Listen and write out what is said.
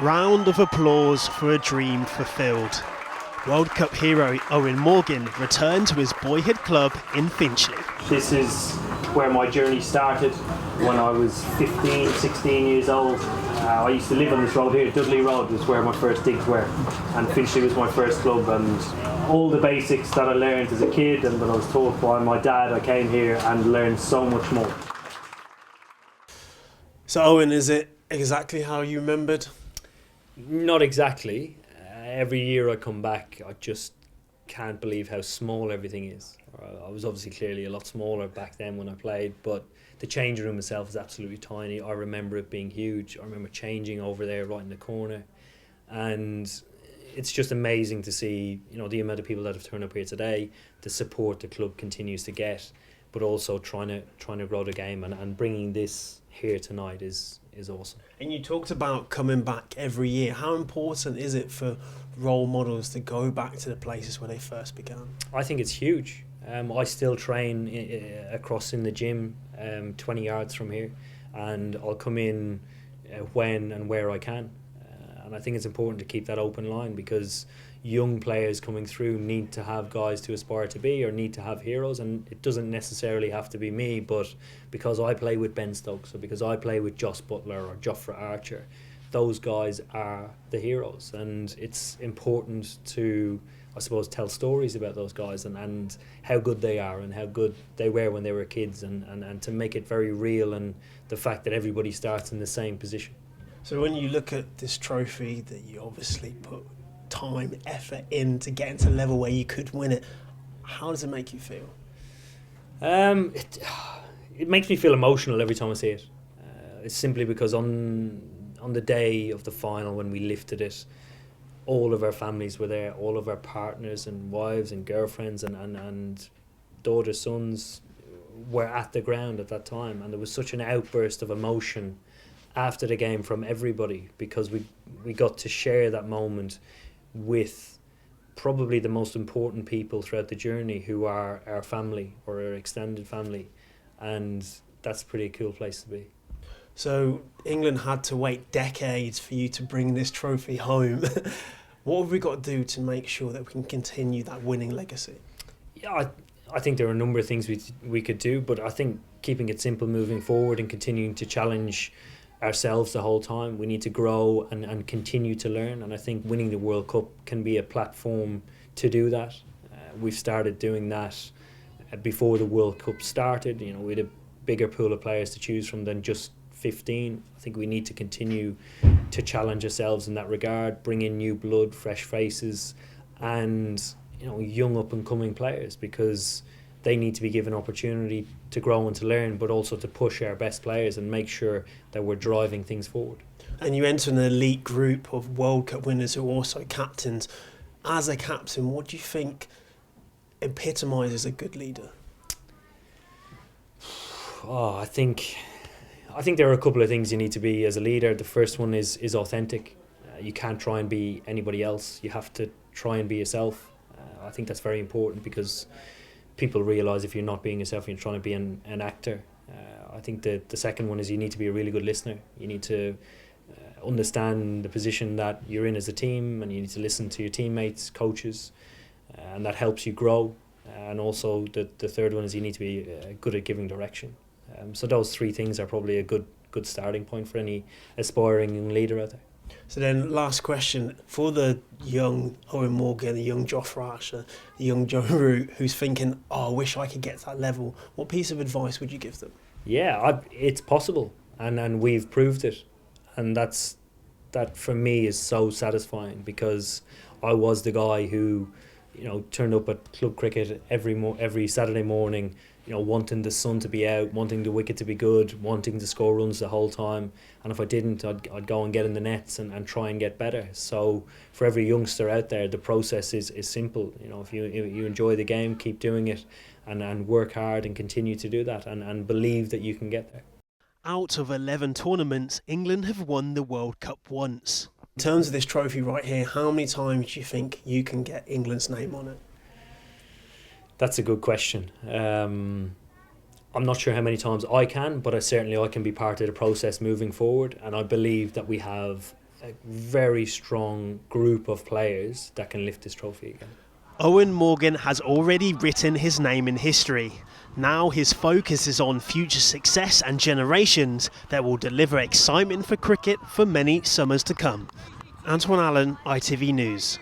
Round of applause for a dream fulfilled. World Cup hero Eoin Morgan returned to his boyhood club in Finchley. This is where my journey started when I was 15, 16 years old. I used to live on this road here. Dudley Road was where my first digs were, and Finchley was my first club. And all the basics that I learned as a kid and that I was taught by my dad, I came here and learned so much more. So Eoin, is it exactly how you remembered? Not exactly. Every year I come back, I just can't believe how small everything is. I was obviously clearly a lot smaller back then when I played, but the changing room itself is absolutely tiny. I remember it being huge. I remember changing over there right in the corner, and it's just amazing to see, you know, the amount of people that have turned up here today, the support the club continues to get, but also trying to grow the game, and bringing this here tonight is awesome. And you talked about coming back every year. How important is it for role models to go back to the places where they first began? I think it's huge. I still train across in the gym 20 yards from here, and I'll come in when and where I can. And I think it's important to keep that open line, because young players coming through need to have guys to aspire to be, or need to have heroes, and it doesn't necessarily have to be me, but because I play with Ben Stokes, or because I play with Joss Butler or Jofra Archer, those guys are the heroes, and it's important to, I suppose, tell stories about those guys and how good they are and how good they were when they were kids, and to make it very real, and the fact that everybody starts in the same position. So when you look at this trophy that you obviously put time, effort in to get into a level where you could win it, how does it make you feel? It makes me feel emotional every time I see it. It's simply because on the day of the final, when we lifted it, all of our families were there, all of our partners and wives and girlfriends and daughters, sons were at the ground at that time, and there was such an outburst of emotion after the game from everybody, because we got to share that moment with probably the most important people throughout the journey, who are our family or our extended family, and that's a pretty cool place to be. So England had to wait decades for you to bring this trophy home. What have we got to do to make sure that we can continue that winning legacy? Yeah, I think there are a number of things we could do, but I think keeping it simple moving forward and continuing to challenge ourselves the whole time. We need to grow and continue to learn, and I think winning the World Cup can be a platform to do that. We've started doing that before the World Cup started. You know, we had a bigger pool of players to choose from than just 15. I think we need to continue to challenge ourselves in that regard, bring in new blood, fresh faces, and, you know, young up and coming players, because they need to be given opportunity to grow and to learn, but also to push our best players and make sure that we're driving things forward. And you enter an elite group of World Cup winners who are also captains. As a captain, what do you think epitomises a good leader? I think there are a couple of things you need to be as a leader. The first one is authentic. You can't try and be anybody else. You have to try and be yourself. I think that's very important, because people realise if you're not being yourself, you're trying to be an actor. I think the second one is you need to be a really good listener. You need to understand the position that you're in as a team, and you need to listen to your teammates, coaches, and that helps you grow. And also the third one is you need to be good at giving direction. So those three things are probably a good starting point for any aspiring young leader out there. So then, last question, for the young Eoin Morgan, the young Jofra Archer, the young Joe Root, who's thinking, I wish I could get to that level, what piece of advice would you give them? Yeah, it's possible, and we've proved it, and that for me is so satisfying, because I was the guy who, you know, turned up at club cricket every Saturday morning, you know, wanting the sun to be out, wanting the wicket to be good, wanting to score runs the whole time, and if I didn't, I'd go and get in the nets and try and get better. So for every youngster out there, the process is simple. You know, if you enjoy the game, keep doing it, and work hard and continue to do that, and believe that you can get there. Out of 11 tournaments, England have won the World Cup once. In terms of this trophy right here, how many times do you think you can get England's name on it? That's a good question. I'm not sure how many times I can, but I can be part of the process moving forward, and I believe that we have a very strong group of players that can lift this trophy again. Eoin Morgan has already written his name in history. Now his focus is on future success and generations that will deliver excitement for cricket for many summers to come. Antoine Allen, ITV News.